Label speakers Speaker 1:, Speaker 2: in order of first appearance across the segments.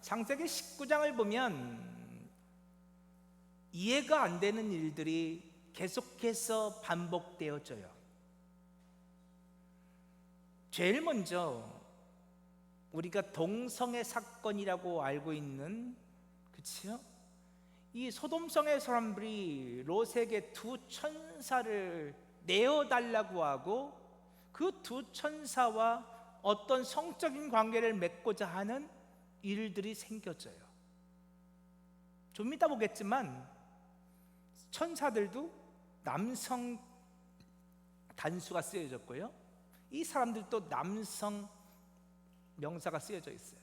Speaker 1: 창세기 19장을 보면 이해가 안 되는 일들이 계속해서 반복되어져요. 제일 먼저 우리가 동성애 사건이라고 알고 있는, 그치요? 이 소돔성의 사람들이 롯에게 두 천사를 내어달라고 하고 그 두 천사와 어떤 성적인 관계를 맺고자 하는 일들이 생겨져요. 좀 이따 보겠지만 천사들도 남성 단수가 쓰여졌고요, 이 사람들도 남성 명사가 쓰여져 있어요.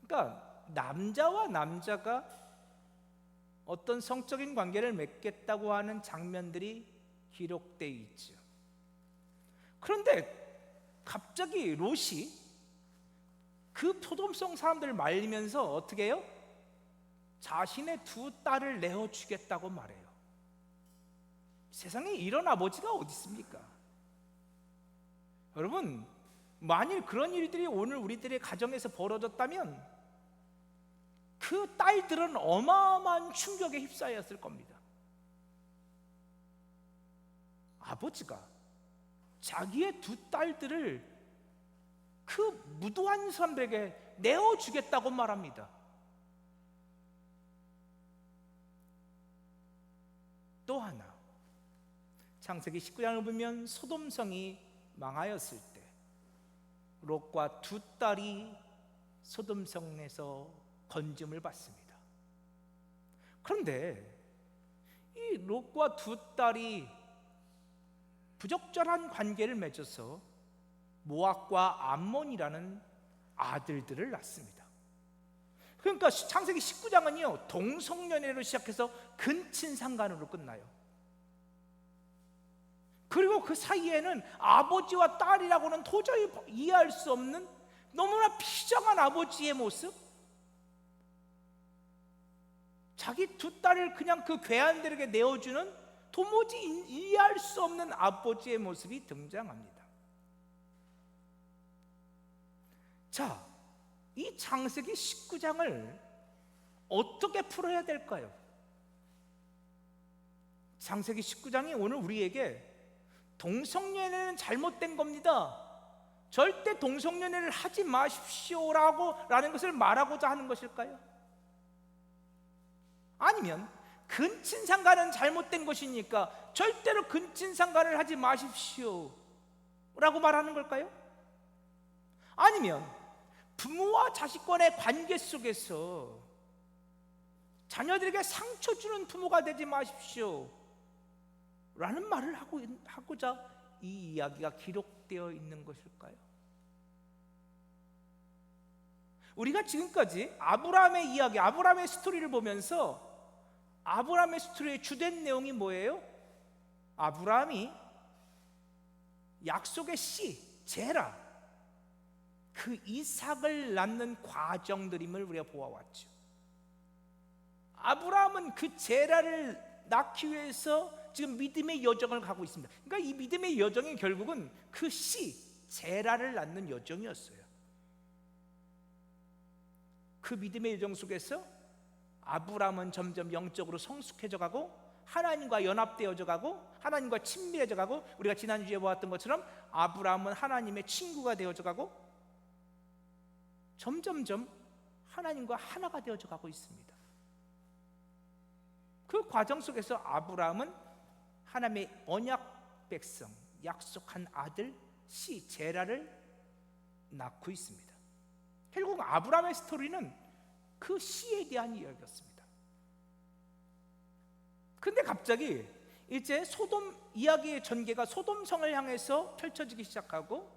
Speaker 1: 그러니까 남자와 남자가 어떤 성적인 관계를 맺겠다고 하는 장면들이 기록되어 있죠. 그런데 갑자기 롯이 그 소돔성 사람들을 말리면서 어떻게 해요? 자신의 두 딸을 내어주겠다고 말해요. 세상에 이런 아버지가 어디 있습니까? 여러분, 만일 그런 일들이 오늘 우리들의 가정에서 벌어졌다면 그 딸들은 어마어마한 충격에 휩싸였을 겁니다. 아버지가 자기의 두 딸들을 그 무도한 사람들에게 내어주겠다고 말합니다. 또 하나, 창세기 19장을 보면 소돔성이 망하였을 때 롯과 두 딸이 소돔성에서 건짐을 받습니다. 그런데 이 롯과 두 딸이 부적절한 관계를 맺어서 모압과 암몬이라는 아들들을 낳습니다. 그러니까 창세기 19장은요 동성연애로 시작해서 근친상간으로 끝나요. 그리고 그 사이에는 아버지와 딸이라고는 도저히 이해할 수 없는 너무나 비정한 아버지의 모습, 자기 두 딸을 그냥 그 괴한들에게 내어주는 도무지 이해할 수 없는 아버지의 모습이 등장합니다. 자, 이 창세기 19장을 어떻게 풀어야 될까요? 창세기 19장이 오늘 우리에게 동성연애는 잘못된 겁니다, 절대 동성연애를 하지 마십시오라는 것을 말하고자 하는 것일까요? 아니면 근친상간은 잘못된 것이니까 절대로 근친상간을 하지 마십시오 라고 말하는 걸까요? 아니면 부모와 자식 간의 관계 속에서 자녀들에게 상처 주는 부모가 되지 마십시오 라는 말을 하고자 이 이야기가 기록되어 있는 것일까요? 우리가 지금까지 아브라함의 이야기, 아브라함의 스토리를 보면서 아브라함의 스토리의 주된 내용이 뭐예요? 아브라함이 약속의 씨, 제라, 그 이삭을 낳는 과정들임을 우리가 보아왔죠. 아브라함은 그 제라를 낳기 위해서 지금 믿음의 여정을 가고 있습니다. 그러니까 이 믿음의 여정이 결국은 그 씨, 제라를 낳는 여정이었어요. 그 믿음의 여정 속에서 아브라함은 점점 영적으로 성숙해져 가고 하나님과 연합되어져 가고 하나님과 친밀해져 가고, 우리가 지난주에 보았던 것처럼 아브라함은 하나님의 친구가 되어져 가고 점점점 하나님과 하나가 되어져 가고 있습니다. 그 과정 속에서 아브라함은 하나님의 언약 백성, 약속한 아들 씨 제라를 낳고 있습니다. 결국 아브라함의 스토리는 그 씨에 대한 이야기였습니다. 근데 갑자기 이제 소돔 이야기의 전개가 소돔성을 향해서 펼쳐지기 시작하고,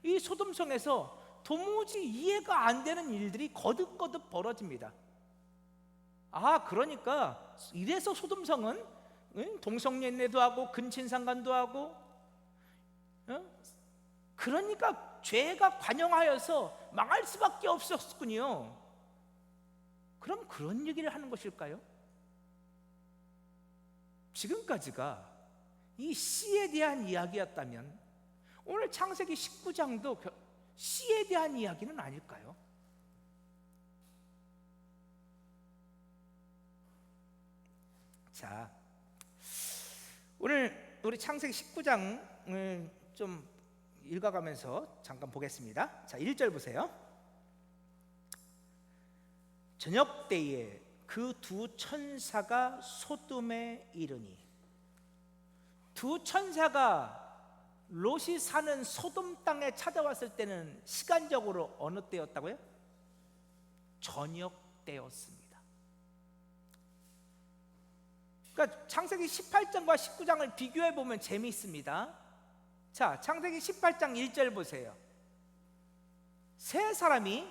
Speaker 1: 이 소돔성에서 도무지 이해가 안 되는 일들이 거듭거듭 벌어집니다. 그러니까 이래서 소돔성은 동성연애도 하고 근친상간도 하고, 그러니까 죄가 관영하여서 망할 수밖에 없었군요. 그럼 그런 얘기를 하는 것일까요? 지금까지가 이 씨에 대한 이야기였다면 오늘 창세기 19장도 씨에 대한 이야기는 아닐까요? 자, 오늘 우리 창세기 19장을 좀 읽어가면서 잠깐 보겠습니다. 자, 1절 보세요. 저녁 때에 그 두 천사가 소돔에 이르니. 두 천사가 롯이 사는 소돔 땅에 찾아왔을 때는 시간적으로 어느 때였다고요? 저녁 때였습니다. 그러니까 창세기 18장과 19장을 비교해 보면 재미있습니다. 자, 창세기 18장 1절 보세요. 세 사람이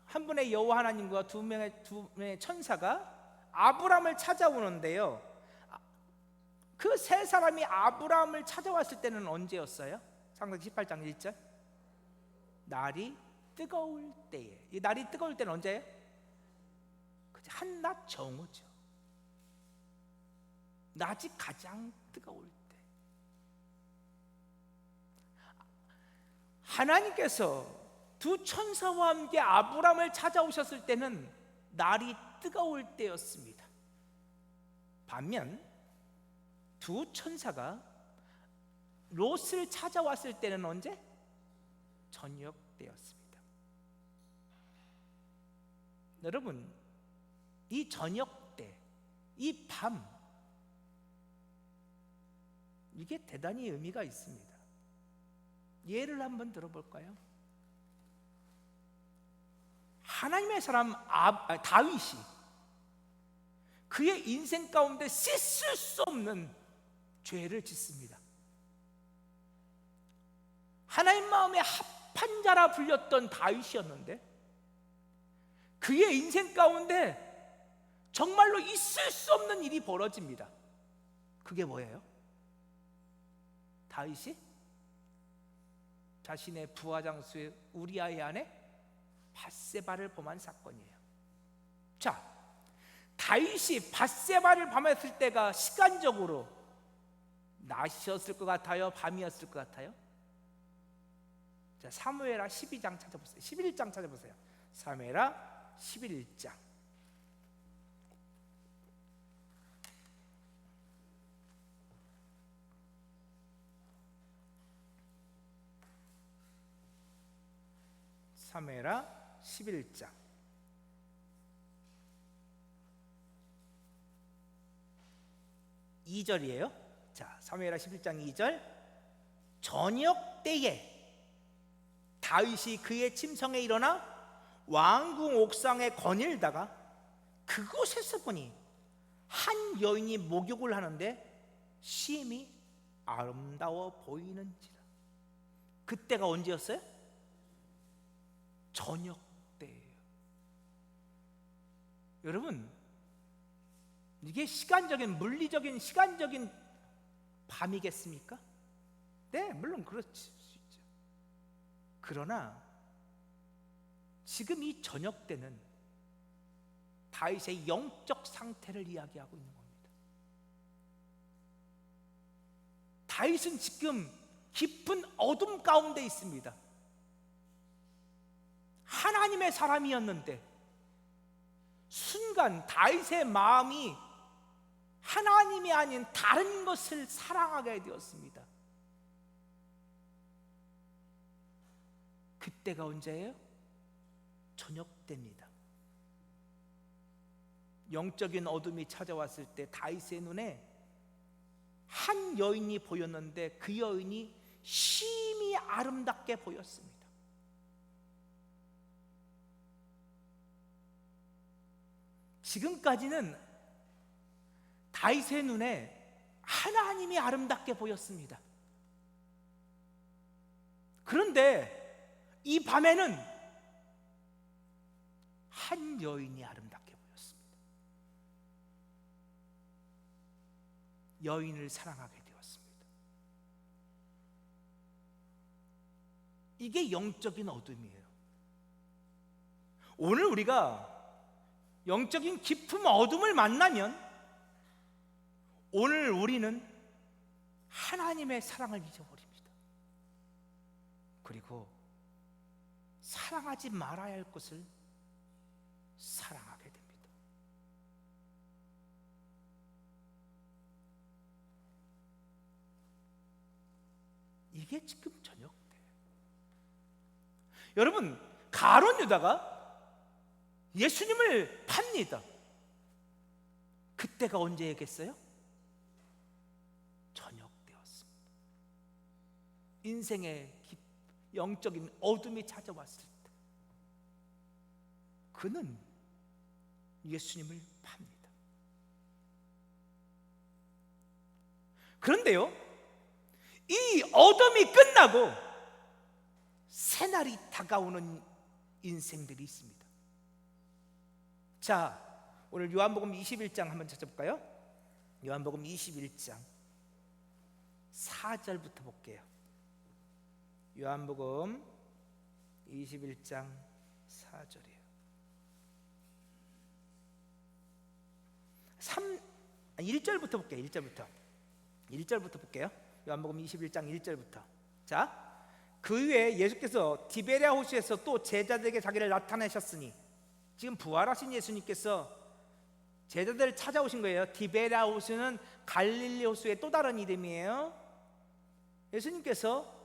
Speaker 1: 한 분의 여호와 하나님과 두 명의 천사가 아브람을 찾아오는데요, 그 세 사람이 아브람을 찾아왔을 때는 언제였어요? 창세기 18장 1절. 날이 뜨거울 때에. 이 날이 뜨거울 때는 언제예요? 한낮 정오죠. 낮이 가장 뜨거울 때. 하나님께서 두 천사와 함께 아브람을 찾아오셨을 때는 날이 뜨거울 때였습니다. 반면 두 천사가 롯을 찾아왔을 때는 언제? 저녁 때였습니다. 여러분, 이 저녁 때, 이 밤, 이게 대단히 의미가 있습니다. 예를 한번 들어볼까요? 하나님의 사람 다윗이 그의 인생 가운데 씻을 수 없는 죄를 짓습니다. 하나님 마음에 합한 자라 불렸던 다윗이었는데 그의 인생 가운데 정말로 있을 수 없는 일이 벌어집니다. 그게 뭐예요? 다윗이 자신의 부하장수의 우리아의 아내 밧세바를 범한 사건이에요. 자, 다윗이 밧세바를 범했을 때가 시간적으로 낮이었을 것 같아요? 밤이었을 것 같아요? 자, 사무엘하 12장 찾아보세요. 11장 찾아보세요. 사무엘하 11장. 사무엘하 11장 2절이에요. 자, 사무엘하 11장 2절. 저녁 때에 다윗이 그의 침성에 일어나 왕궁 옥상에 거닐다가 그곳에서 보니 한 여인이 목욕을 하는데 심히 아름다워 보이는지라. 그때가 언제였어요? 저녁 때예요. 여러분, 이게 시간적인, 물리적인, 시간적인 밤이겠습니까? 네, 물론 그렇을 수 있죠. 그러나 지금 이 저녁 때는 다윗의 영적 상태를 이야기하고 있는 겁니다. 다윗은 지금 깊은 어둠 가운데 있습니다. 하나님의 사람이었는데 순간 다윗의 마음이 하나님이 아닌 다른 것을 사랑하게 되었습니다. 그때가 언제예요? 저녁 때입니다. 영적인 어둠이 찾아왔을 때 다윗의 눈에 한 여인이 보였는데 그 여인이 심히 아름답게 보였습니다. 지금까지는 다윗의 눈에 하나님이 아름답게 보였습니다. 그런데 이 밤에는 한 여인이 아름답게 보였습니다. 여인을 사랑하게 되었습니다. 이게 영적인 어둠이에요. 오늘 우리가 영적인 깊은 어둠을 만나면 오늘 우리는 하나님의 사랑을 잊어버립니다. 그리고 사랑하지 말아야 할 것을 사랑하게 됩니다. 이게 지금 저녁 때. 여러분, 가룟 유다가 예수님을 팝니다. 그때가 언제겠어요? 저녁 때였습니다. 인생의 영적인 어둠이 찾아왔을 때 그는 예수님을 팝니다. 그런데요, 이 어둠이 끝나고 새날이 다가오는 인생들이 있습니다. 자, 오늘 요한복음 21장 한번 찾아볼까요? 요한복음 21장 4절부터 볼게요. 요한복음 21장 4절이에요. 1절부터 볼게요. 1절부터 볼게요. 요한복음 21장 1절부터. 자, 그 후에 예수께서 디베랴 호수에서 또 제자들에게 자기를 나타내셨으니, 지금 부활하신 예수님께서 제자들을 찾아오신 거예요. 디베랴 호수는 갈릴리 호수의 또 다른 이름이에요. 예수님께서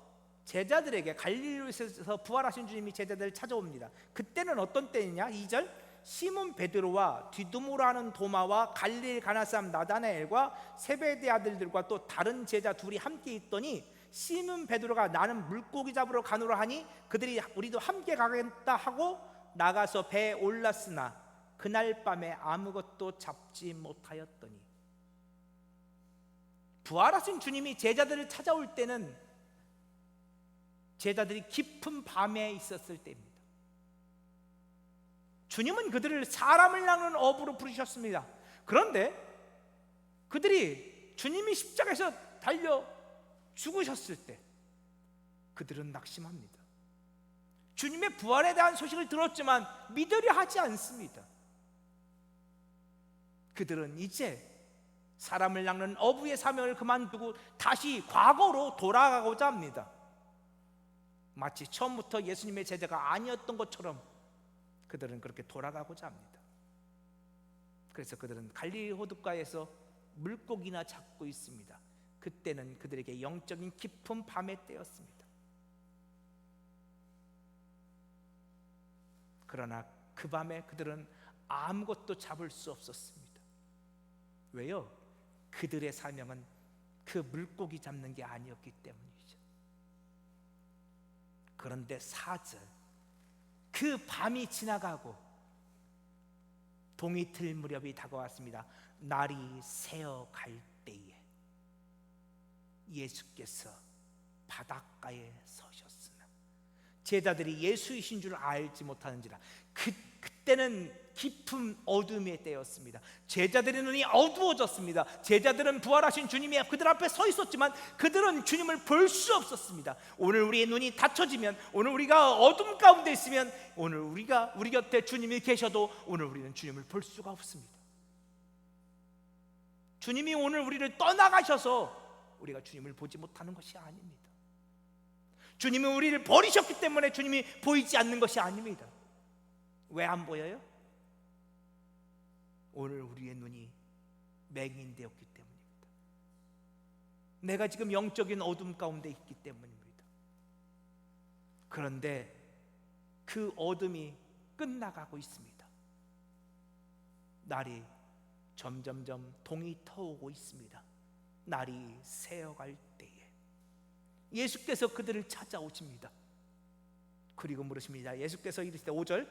Speaker 1: 제자들에게, 갈릴리 호수에서 부활하신 주님이 제자들을 찾아옵니다. 그때는 어떤 때냐? 2절, 시몬 베드로와 디두모라 하는 도마와 갈릴리 가나 사람 나다나엘과 세베대 아들들과 또 다른 제자 둘이 함께 있더니, 시몬 베드로가 나는 물고기 잡으러 가노라 하니 그들이 우리도 함께 가겠다 하고 나가서 배에 올랐으나 그날 밤에 아무것도 잡지 못하였더니. 부활하신 주님이 제자들을 찾아올 때는 제자들이 깊은 밤에 있었을 때입니다. 주님은 그들을 사람을 낚는 어부로 부르셨습니다. 그런데 그들이 주님이 십자가에서 달려 죽으셨을 때 그들은 낙심합니다. 주님의 부활에 대한 소식을 들었지만 믿으려 하지 않습니다. 그들은 이제 사람을 낚는 어부의 사명을 그만두고 다시 과거로 돌아가고자 합니다. 마치 처음부터 예수님의 제자가 아니었던 것처럼 그들은 그렇게 돌아가고자 합니다. 그래서 그들은 갈릴리 호숫가에서 물고기나 잡고 있습니다. 그때는 그들에게 영적인 깊은 밤의 때였습니다. 그러나 그 밤에 그들은 아무것도 잡을 수 없었습니다. 왜요? 그들의 사명은 그 물고기 잡는 게 아니었기 때문이죠. 그런데 4절, 그 밤이 지나가고 동이 틀 무렵이 다가왔습니다. 날이 새어갈 때에 예수께서 바닷가에 서셨으나 제자들이 예수이신 줄 알지 못하는지라. 그때는 깊은 어둠의 때였습니다. 제자들의 눈이 어두워졌습니다. 제자들은 부활하신 주님이 그들 앞에 서 있었지만 그들은 주님을 볼 수 없었습니다. 오늘 우리의 눈이 닫혀지면, 오늘 우리가 어둠 가운데 있으면, 오늘 우리 곁에 주님이 계셔도 오늘 우리는 주님을 볼 수가 없습니다. 주님이 오늘 우리를 떠나가셔서 우리가 주님을 보지 못하는 것이 아닙니다. 주님은 우리를 버리셨기 때문에 주님이 보이지 않는 것이 아닙니다. 왜 안 보여요? 오늘 우리의 눈이 맹인되었기 때문입니다. 내가 지금 영적인 어둠 가운데 있기 때문입니다. 그런데 그 어둠이 끝나가고 있습니다. 날이 점점점 동이 터오고 있습니다. 날이 새어갈 때에 예수께서 그들을 찾아오십니다. 그리고 물으십니다. 예수께서 이르시되 5절,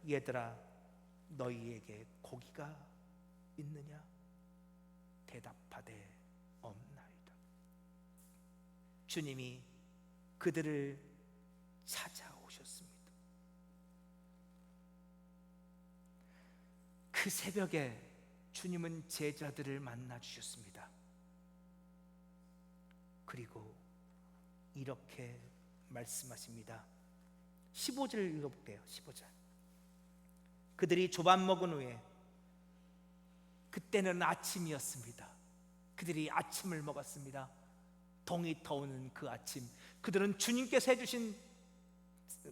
Speaker 1: 얘들아 너희에게 고기가 있느냐? 대답하되 없나이다. 주님이 그들을 찾아오셨습니다. 그 새벽에 주님은 제자들을 만나 주셨습니다. 그리고 이렇게 말씀하십니다. 15절 읽어볼게요. 15절. 그들이 조밥 먹은 후에, 그때는 아침이었습니다. 그들이 아침을 먹었습니다. 동이 터오는 그 아침, 그들은 주님께서 해주신,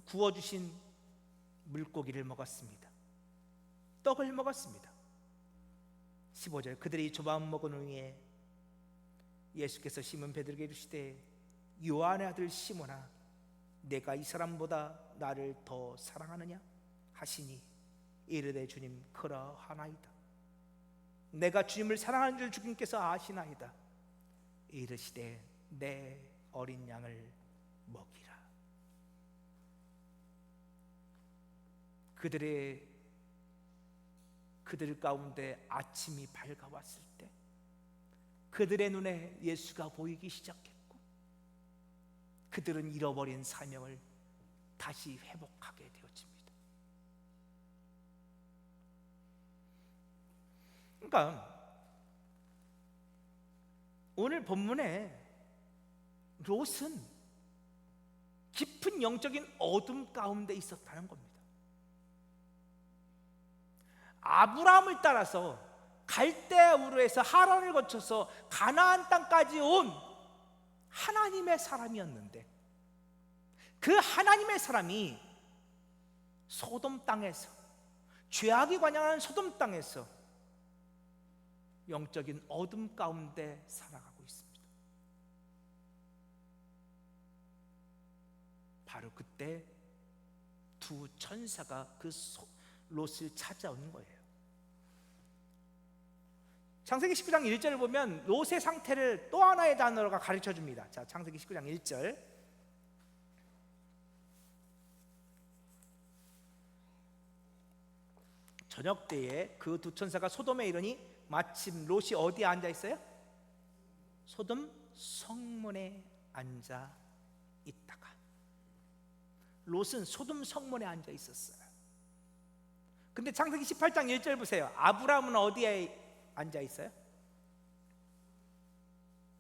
Speaker 1: 구워주신 물고기를 먹었습니다. 떡을 먹었습니다. 15절. 그들이 조밥 먹은 후에 예수께서 시몬 베드로에게 이르시되 요한의 아들 시몬아, 내가 이 사람보다 나를 더 사랑하느냐 하시니 이르되 주님 그러하나이다. 내가 주님을 사랑하는 줄 주님께서 아시나이다. 이르시되 내 어린 양을 먹이라. 그들 가운데 아침이 밝아왔을 때 그들의 눈에 예수가 보이기 시작했고, 그들은 잃어버린 사명을 다시 회복하게 되어집니다. 그러니까 오늘 본문에 롯은 깊은 영적인 어둠 가운데 있었다는 겁니다. 아브라함을 따라서 갈대아 우르에서 하란을 거쳐서 가나안 땅까지 온 하나님의 사람이었는데, 그 하나님의 사람이 소돔 땅에서, 죄악이 관영하는 소돔 땅에서 영적인 어둠 가운데 살아가고 있습니다. 바로 그때 두 천사가 그 롯을 찾아온 거예요. 창세기 19장 1절을 보면 롯의 상태를 또 하나의 단어가 가르쳐 줍니다. 자, 창세기 19장 1절. 저녁 때에 그 두 천사가 소돔에 이르니 마침 롯이 어디에 앉아 있어요? 소돔 성문에 앉아 있다가. 롯은 소돔 성문에 앉아 있었어요. 근데 창세기 18장 1절 보세요. 아브라함은 어디에 앉아 있어요?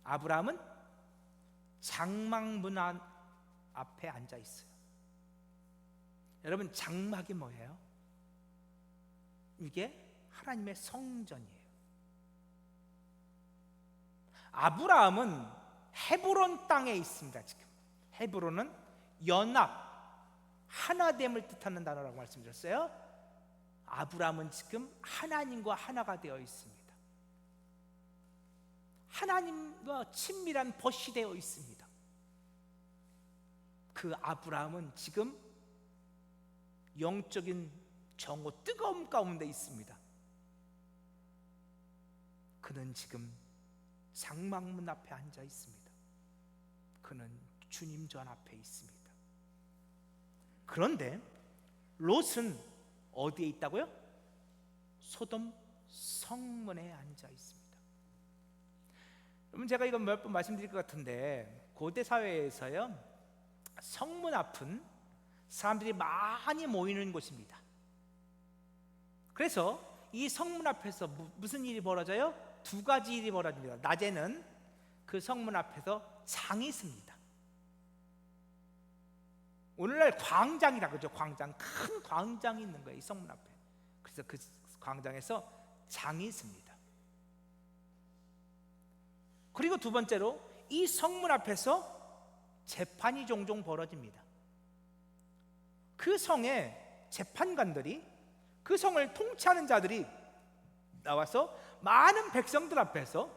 Speaker 1: 아브라함은 장막문 앞에 앉아 있어요. 여러분, 장막이 뭐예요? 이게 하나님의 성전이에요. 아브라함은 헤브론 땅에 있습니다. 지금 헤브론은 연합, 하나됨을 뜻하는 단어라고 말씀드렸어요. 아브라함은 지금 하나님과 하나가 되어 있습니다. 하나님과 친밀한 벗이 되어 있습니다. 그 아브라함은 지금 영적인 정오, 뜨거움 가운데 있습니다. 그는 지금 장막문 앞에 앉아 있습니다. 그는 주님 전 앞에 있습니다. 그런데 롯은 어디에 있다고요? 소돔 성문에 앉아 있습니다. 여러분, 제가 이거 몇 번 말씀드릴 것 같은데, 고대 사회에서요, 성문 앞은 사람들이 많이 모이는 곳입니다. 그래서 이 성문 앞에서 무슨 일이 벌어져요? 두 가지 일이 벌어집니다. 낮에는 그 성문 앞에서 장이 씁니다. 오늘날 광장이라 그러죠. 광장, 큰 광장이 있는 거예요, 이 성문 앞에. 그래서 그 광장에서 장이 씁니다. 그리고 두 번째로 이 성문 앞에서 재판이 종종 벌어집니다. 그 성에 재판관들이, 그 성을 통치하는 자들이 나와서 많은 백성들 앞에서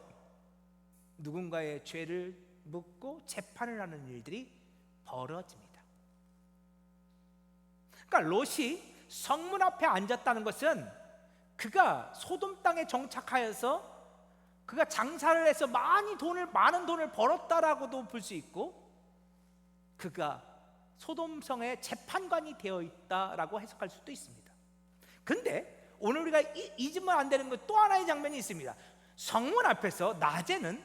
Speaker 1: 누군가의 죄를 묻고 재판을 하는 일들이 벌어집니다. 그러니까 롯이 성문 앞에 앉았다는 것은 그가 소돔 땅에 정착하여서 그가 장사를 해서 많은 돈을 벌었다라고도 볼 수 있고, 그가 소돔성의 재판관이 되어 있다라고 해석할 수도 있습니다. 근데 오늘 우리가 잊으면 안 되는 것, 또 하나의 장면이 있습니다. 성문 앞에서 낮에는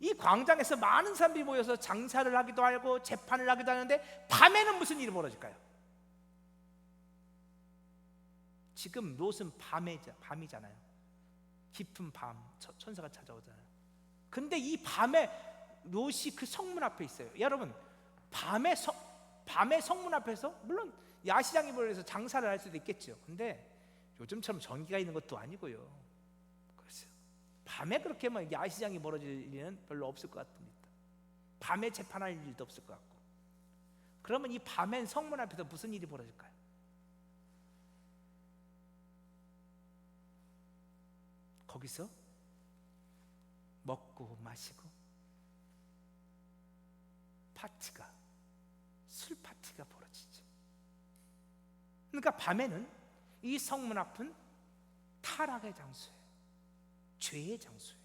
Speaker 1: 이 광장에서 많은 사람들이 모여서 장사를 하기도 하고 재판을 하기도 하는데, 밤에는 무슨 일이 벌어질까요? 지금 롯은 밤이잖아요. 깊은 밤, 천사가 찾아오잖아요. 근데 이 밤에 롯이 그 성문 앞에 있어요. 여러분, 밤에 성문 앞에서, 물론 야시장이 벌어서 장사를 할 수도 있겠죠. 근데 요즘처럼 전기가 있는 것도 아니고요. 그래서 밤에 그렇게 야시장이 벌어질 일은 별로 없을 것 같습니다. 밤에 재판할 일도 없을 것 같고. 그러면 이 밤엔 성문 앞에서 무슨 일이 벌어질까요? 거기서 먹고 마시고 술 파티가 벌어지죠. 그러니까 밤에는 이 성문 앞은 타락의 장소예요. 죄의 장소예요.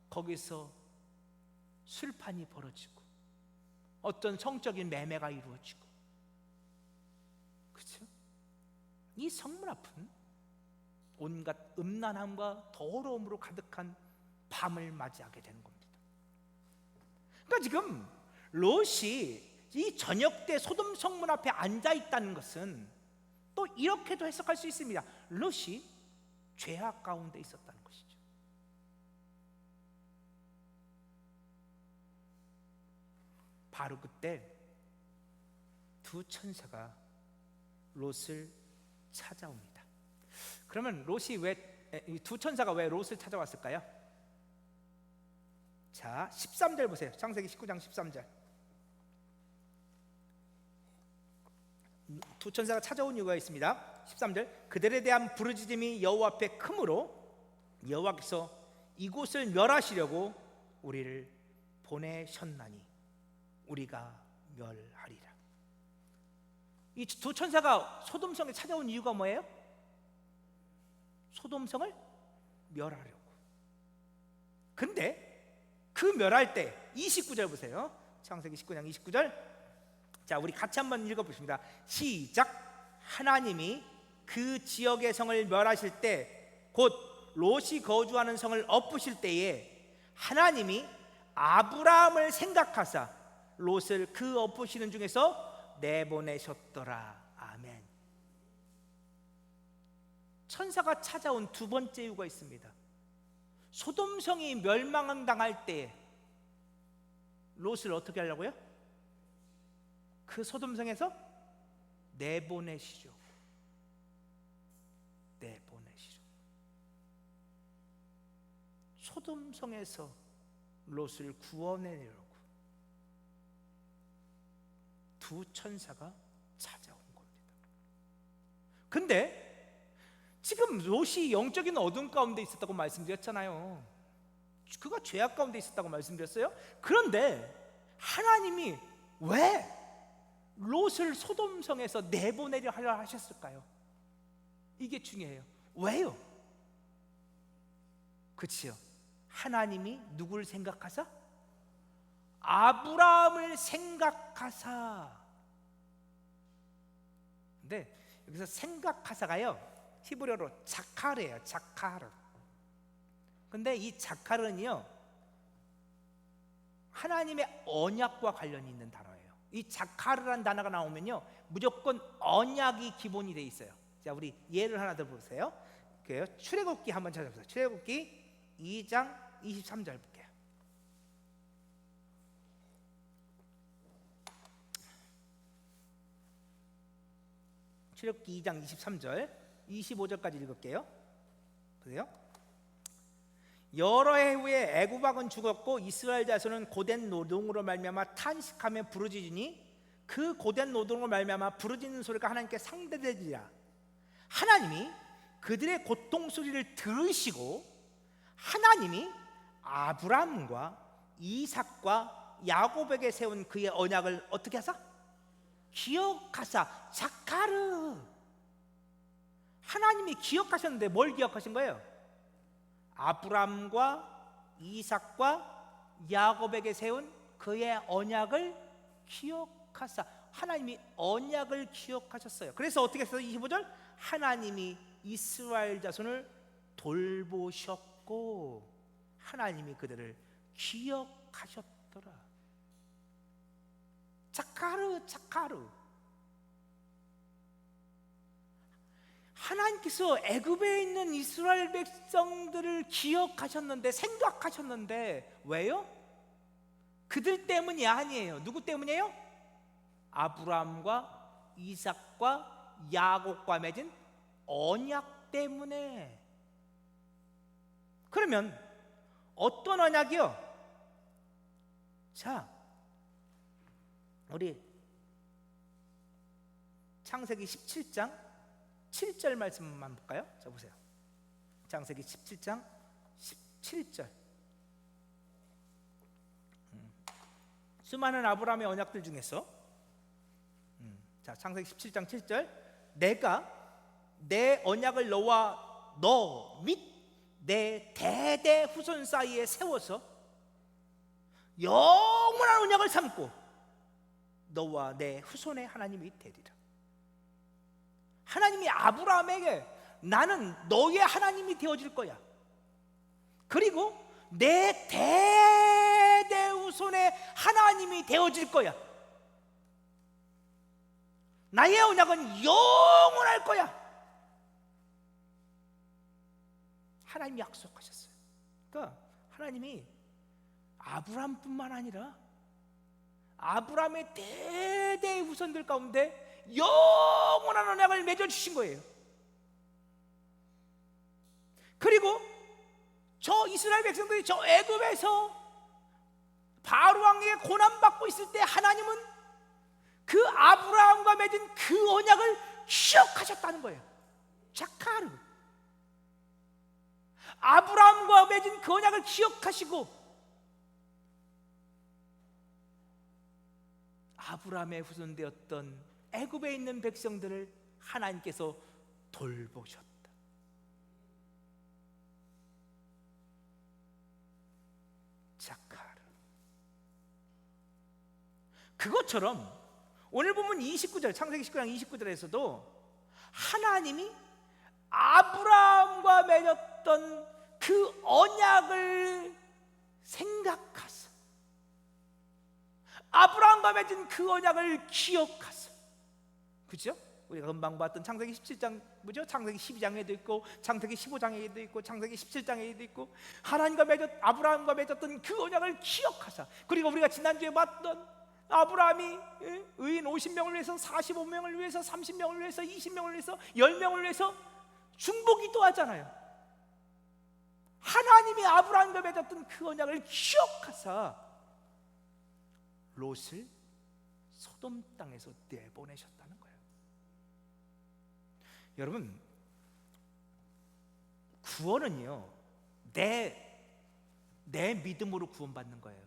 Speaker 1: 거기서 술판이 벌어지고 어떤 성적인 매매가 이루어지고, 그렇죠? 이 성문 앞은 온갖 음란함과 더러움으로 가득한 밤을 맞이하게 되는 겁니다. 그러니까 지금 롯이 이 저녁 때 소돔 성문 앞에 앉아 있다는 것은 또 이렇게도 해석할 수 있습니다. 롯이 죄악 가운데 있었다는 것이죠. 바로 그때 두 천사가 롯을 찾아옵니다. 그러면 두 천사가 왜 롯을 찾아왔을까요? 자, 13절 보세요. 창세기 19장 13절. 두 천사가 찾아온 이유가 있습니다. 13절. 그들에 대한 부르짖음이 여호와 앞에 크므로 여호와께서 이곳을 멸하시려고 우리를 보내셨나니 우리가 멸하리라. 이 두 천사가 소돔성에 찾아온 이유가 뭐예요? 소돔성을 멸하려고. 근데 그 멸할 때 29절 보세요. 창세기 19장 29절. 자, 우리 같이 한번 읽어보십니다. 시작. 하나님이 그 지역의 성을 멸하실 때 곧 롯이 거주하는 성을 엎으실 때에 하나님이 아브라함을 생각하사 롯을 그 엎으시는 중에서 내보내셨더라. 아멘. 천사가 찾아온 두 번째 이유가 있습니다. 소돔성이 멸망당할 때 롯을 어떻게 하려고요? 그 소돔성에서 내보내시려고. 소돔성에서 롯을 구원해내려고 두 천사가 찾아온 겁니다. 근데 지금 롯이 영적인 어둠 가운데 있었다고 말씀드렸잖아요. 그가 죄악 가운데 있었다고 말씀드렸어요. 그런데 하나님이 왜 롯을 소돔성에서 내보내려 하려 하셨을까요? 이게 중요해요. 왜요? 그치요? 하나님이 누구를 생각하사? 아브라함을 생각하사. 근데 여기서 생각하사가요 히브리어로 자카르예요. 자카르. 근데 이 자카르는요 하나님의 언약과 관련이 있는 단어예요. 이 자카르라는 단어가 나오면요 무조건 언약이 기본이 돼 있어요. 자, 우리 예를 하나 더 보세요. 출애굽기 한번 찾아보세요. 출애굽기 2장 23절 볼게요. 출애굽기 2장 23절 25절까지 읽을게요. 보세요. 여러 해 후에 애굽 왕은 죽었고 이스라엘 자손은 고된 노동으로 말미암아 탄식하며 부르짖으니 그 고된 노동으로 말미암아 부르짖는 소리가 하나님께 상대되리라. 하나님이 그들의 고통 소리를 들으시고 하나님이 아브라함과 이삭과 야곱에게 세운 그의 언약을 어떻게 하사? 기억하사. 자카르. 하나님이 기억하셨는데 뭘 기억하신 거예요? 아브라함과 이삭과 야곱에게 세운 그의 언약을 기억하사. 하나님이 언약을 기억하셨어요. 그래서 어떻게 했어요? 25절. 하나님이 이스라엘 자손을 돌보셨고 하나님이 그들을 기억하셨더라. 자카르. 하나님께서 애굽에 있는 이스라엘 백성들을 기억하셨는데, 생각하셨는데 왜요? 그들 때문이 아니에요. 누구 때문이에요? 아브라함과 이삭과 야곱과 맺은 언약 때문에. 그러면 어떤 언약이요? 자, 우리 창세기 17장 7절 말씀만 볼까요? 자, 보세요. 창세기 17장 17절. 수많은 아브라함의 언약들 중에서 자, 창세기 17장 7절, 내가 내 언약을 너와 너 및 내 대대 후손 사이에 세워서 영원한 언약을 삼고 너와 내 후손의 하나님이 되리라. 하나님이 아브라함에게 나는 너의 하나님이 되어줄 거야, 그리고 내 대대 후손의 하나님이 되어줄 거야, 나의 언약은 영원할 거야. 하나님이 약속하셨어요. 그러니까 하나님이 아브라함뿐만 아니라 아브라함의 대대의 후손들 가운데 영원한 언약을 맺어주신 거예요. 그리고 저 이스라엘 백성들이 저 애굽에서 바로 왕에게 고난받고 있을 때 하나님은 그 아브라함과 맺은 그 언약을 기억하셨다는 거예요. 자카르, 아브라함과 맺은 그 언약을 기억하시고 아브라함의 후손되었던 애굽에 있는 백성들을 하나님께서 돌보셨다. 자카르. 그것처럼 오늘 보면 29절, 창세기 19장 29절에서도 하나님이 아브라함과 맺었던 그 언약을 생각하사 아브라함과 맺은 그 언약을 기억하사, 그죠? 우리가 금방 봤던 창세기 17장 뭐죠? 창세기 12장에도 있고 창세기 15장에도 있고 창세기 17장에도 있고 아브라함과 맺었던 그 언약을 기억하사, 그리고 우리가 지난주에 봤던 아브라함이 의인 50명을 위해서 45명을 위해서 30명을 위해서 20명을 위해서 10명을 위해서 중보기도 하잖아요. 하나님이 아브라함과 맺었던 그 언약을 기억하사 롯을 소돔 땅에서 내보내셨다는 거예요. 여러분, 구원은요 내 믿음으로 구원받는 거예요.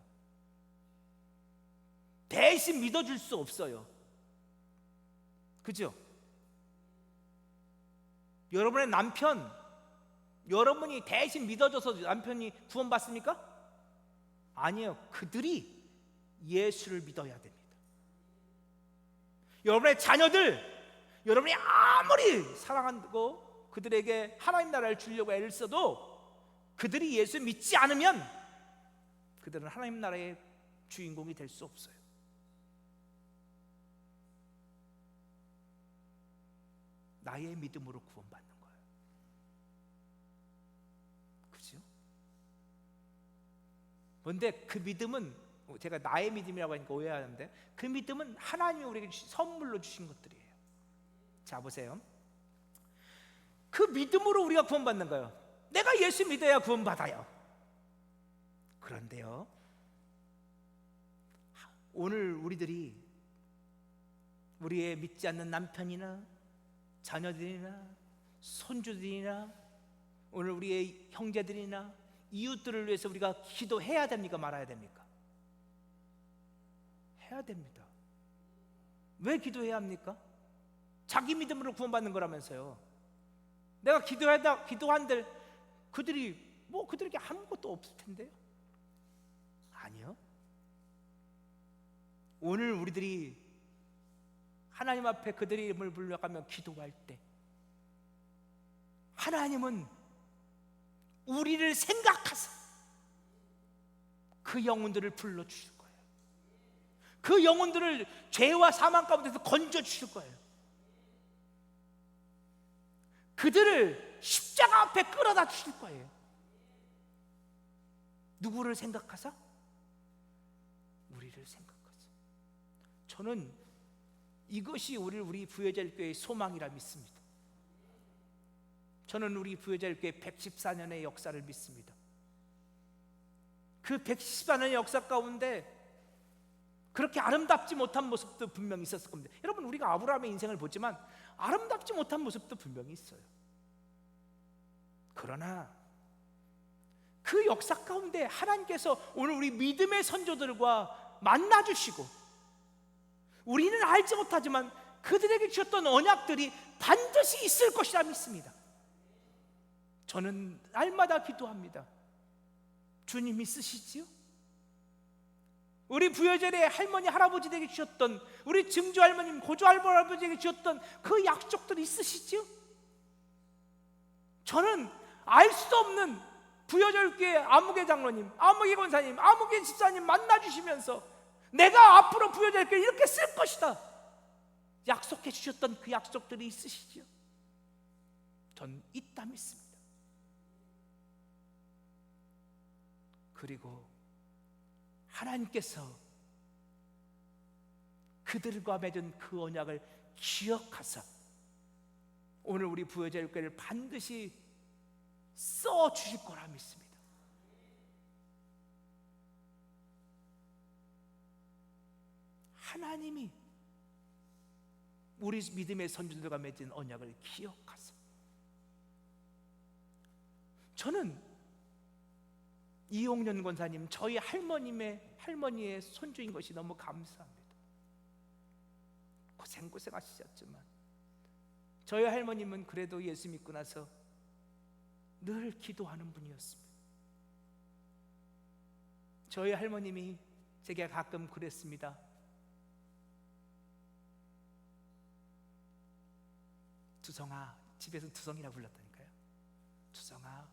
Speaker 1: 대신 믿어줄 수 없어요. 그죠? 여러분의 남편, 여러분이 대신 믿어줘서 남편이 구원받습니까? 아니에요. 그들이 예수를 믿어야 됩니다. 여러분의 자녀들, 여러분이 아무리 사랑하고 그들에게 하나님 나라를 주려고 애를 써도 그들이 예수 믿지 않으면 그들은 하나님 나라의 주인공이 될 수 없어요. 나의 믿음으로 구원받는 거예요. 그죠? 그런데 그 믿음은, 제가 나의 믿음이라고 하니까 오해하는데, 그 믿음은 하나님이 우리에게 선물로 주신 것들이에요. 자, 보세요. 그 믿음으로 우리가 구원받는 거예요. 내가 예수 믿어야 구원받아요. 그런데요, 오늘 우리들이 우리의 믿지 않는 남편이나 자녀들이나 손주들이나 오늘 우리의 형제들이나 이웃들을 위해서 우리가 기도해야 됩니까? 말아야 됩니까? 해야 됩니다. 왜 기도해야 합니까? 자기 믿음으로 구원받는 거라면서요. 내가 기도한들 그들에게 아무것도 없을 텐데요. 아니요. 오늘 우리들이 하나님 앞에 그들의 이름을 불러가며 기도할 때 하나님은 우리를 생각하사 그 영혼들을 불러주실 거예요. 그 영혼들을 죄와 사망 가운데서 건져주실 거예요. 그들을 십자가 앞에 끌어다 주실 거예요. 누구를 생각하사? 우리를 생각하사. 저는 이것이 우리 부여자일교회의 소망이라 믿습니다. 저는 우리 부여자일교회 114년의 역사를 믿습니다. 그 114년의 역사 가운데 그렇게 아름답지 못한 모습도 분명히 있었을 겁니다. 여러분, 우리가 아브라함의 인생을 보지만 아름답지 못한 모습도 분명히 있어요. 그러나 그 역사 가운데 하나님께서 오늘 우리 믿음의 선조들과 만나주시고, 우리는 알지 못하지만 그들에게 주셨던 언약들이 반드시 있을 것이라 믿습니다. 저는 날마다 기도합니다. 주님 있으시지요? 우리 부여절에 할머니 할아버지에게 주셨던, 우리 증조 할머님 고조 할아버지에게 주셨던 그 약속들이 있으시지요? 저는 알 수도 없는 부여절교회 아무개 장로님, 아무개 권사님, 아무개 집사님 만나주시면서 내가 앞으로 부여절교회를 이렇게 쓸 것이다 약속해 주셨던 그 약속들이 있으시지요? 전 있다 믿습니다. 그리고 하나님께서 그들과 맺은 그 언약을 기억하사 오늘 우리 부여절교회를 반드시 써 주실 거라 믿습니다. 하나님이 우리 믿음의 선조들과 맺은 언약을 기억하사, 저는 이용년 권사님, 저희 할머니의 손주인 것이 너무 감사합니다. 고생하시셨지만 저희 할머님은 그래도 예수 믿고 나서 늘 기도하는 분이었습니다. 저희 할머님이 제게 가끔 그랬습니다. 두성아, 집에서 두성이라고 불렀다니까요. 두성아,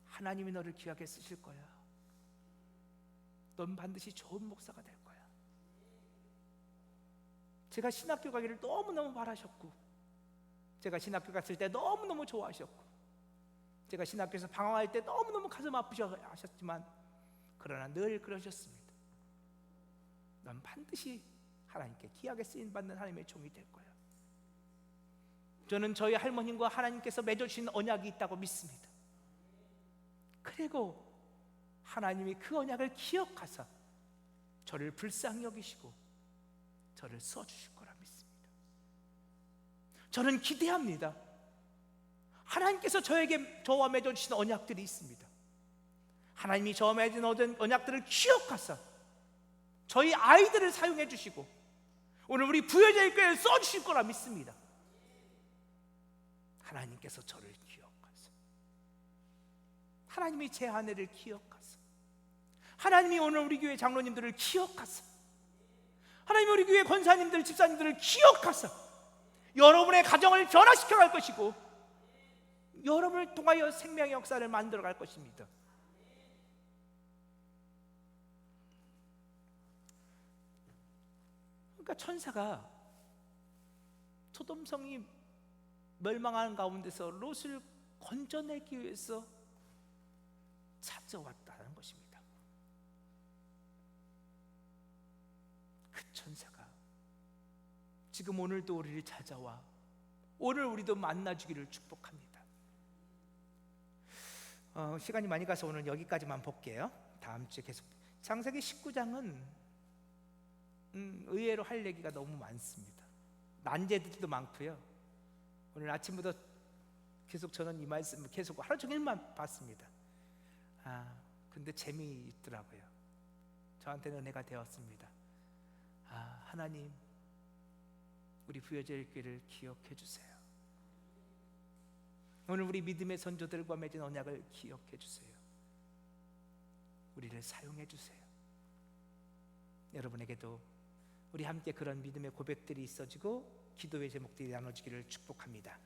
Speaker 1: 하나님이 너를 귀하게 쓰실 거야. 넌 반드시 좋은 목사가 될 거야. 제가 신학교 가기를 너무너무 바라셨고, 제가 신학교 갔을 때 너무너무 좋아하셨고, 제가 신학교에서 방황할 때 너무너무 가슴 아프셨지만 그러나 늘 그러셨습니다. 넌 반드시 하나님께 귀하게 쓰임받는 하나님의 종이 될 거야. 저는 저희 할머님과 하나님께서 맺어주신 언약이 있다고 믿습니다. 그리고 하나님이 그 언약을 기억하사 저를 불쌍히 여기시고 저를 써주실 거라 믿습니다. 저는 기대합니다. 하나님께서 저와 맺어주신 언약들이 있습니다. 하나님이 저와 맺은 언약들을 기억하사 저희 아이들을 사용해 주시고 오늘 우리 부여절교회를 써주실 거라 믿습니다. 하나님께서 저를 기억하사, 하나님이 제 아내를 기억하사, 하나님이 오늘 우리 교회 장로님들을 기억하사, 하나님이 우리 교회 권사님들, 집사님들을 기억하사 여러분의 가정을 변화시켜 갈 것이고 여러분을 통하여 생명의 역사를 만들어 갈 것입니다. 그러니까 천사가 소돔성이 멸망하는 가운데서 롯을 건져내기 위해서 찾아왔다는 것입니다. 그 천사가 지금 오늘도 우리를 찾아와 오늘 우리도 만나주기를 축복합니다. 시간이 많이 가서 오늘 여기까지만 볼게요. 다음 주에 계속. 창세기 19장은 의외로 할 얘기가 너무 많습니다. 난제들도 많고요. 오늘 아침부터 계속 저는 이 말씀 계속 하루 종일만 봤습니다. 근데 재미있더라고요. 저한테는 은혜가 되었습니다. 하나님, 우리 부여절교회를 기억해 주세요. 오늘 우리 믿음의 선조들과 맺은 언약을 기억해 주세요. 우리를 사용해 주세요. 여러분에게도 우리 함께 그런 믿음의 고백들이 있어지고 기도의 제목들이 나눠지기를 축복합니다.